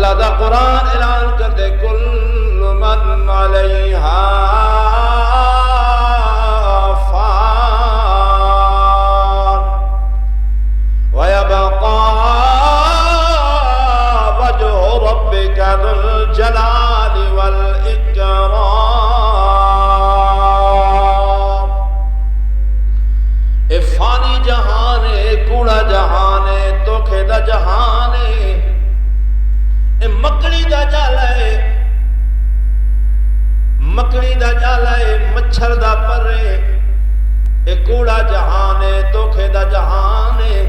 اللہ دا قرآن اعلان کر دے کل من علیہا فان ویبقى وجہ ربک ذو الجلال والاکرام۔ اے فانی جہان ہے، کوڑا جہان ہے، دھوکھے دا جہان ہے، اے مکڑی دا جالا ہے، مکڑی دا جالا ہے، مچھر دا پر ہے، اے کوڑا جہان ہے، دھوکھے دا جہان ہے،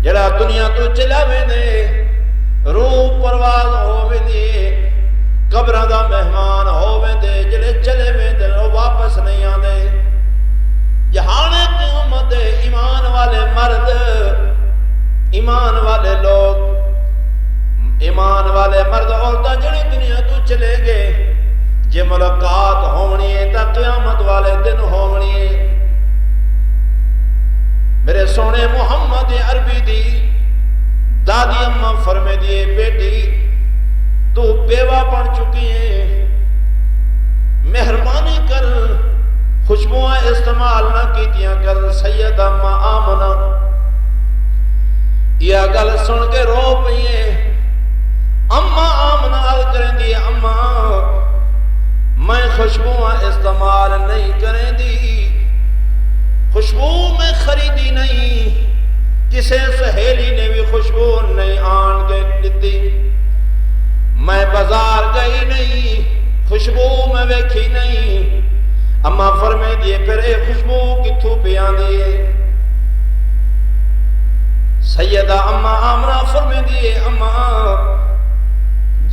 جڑا دنیا تو چلا ویندے روح پرواز ہو ویندی، قبراں دا مہمان ہو ویندے، جڑے چلے ویندے وہ واپس نہیں آندے۔ جہان قیامت ایمان والے مرد، ایمان والے لوگ، ایمان والے مرد عورتاں جڑے دنیا تو چلے گئے، جے ملاقات ہونی ہے تا قیامت والے دن ہونی ہے۔ میرے سونے محمد عربی دی دادی اماں فرمے دیے بیٹی تو بیوہ بن چکی ہے، مہربانی کر خوشبوئیں استعمال نہ کیتیاں کر۔ سیدہ اماں آمنہ یہ گل سن کے رو پئی ہے۔ اماں آمنہ عرض کریں دی اماں میں خوشبوئیں استعمال نہیں کریں دی، خوشبو میں خریدی نہیں، کسے سہیلی نے بھی خوشبو نہیں آن کے دیتی، میں بازار گئی نہیں، خوشبو میں ویکھی نہیں۔ اماں فرمے دیے پھر اے خوشبو کتھوں پیان دیے؟ سیدہ اماں آمنہ فرمے دیے اماں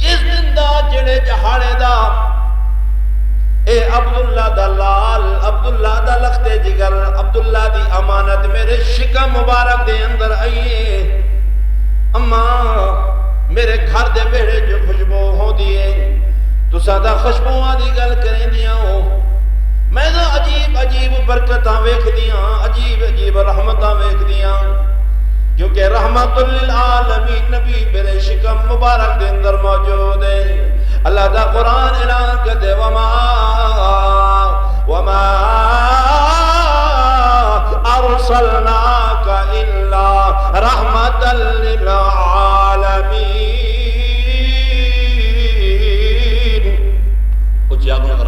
جس دن دا جڑے جہاڑے دا اے عبداللہ دا لال، عبداللہ دا لخت جگر، عبداللہ دی امانت میرے شکم مبارک دے اندر آئیے، اماں میرے گھر دے بیڑے جو خوشبو ہو دیئے تو سادہ خوشبوہاں دی گل کریں دیاں ہو، میں تو عجیب عجیب برکتاں ویکھ دیاں، عجیب عجیب رحمتاں ویکھ دیاں، کیونکہ رحمت للعالمین نبی میرے شکم مبارک دے اندر موجود ہے۔ اللہ دا قرآن اعلان کر دے وما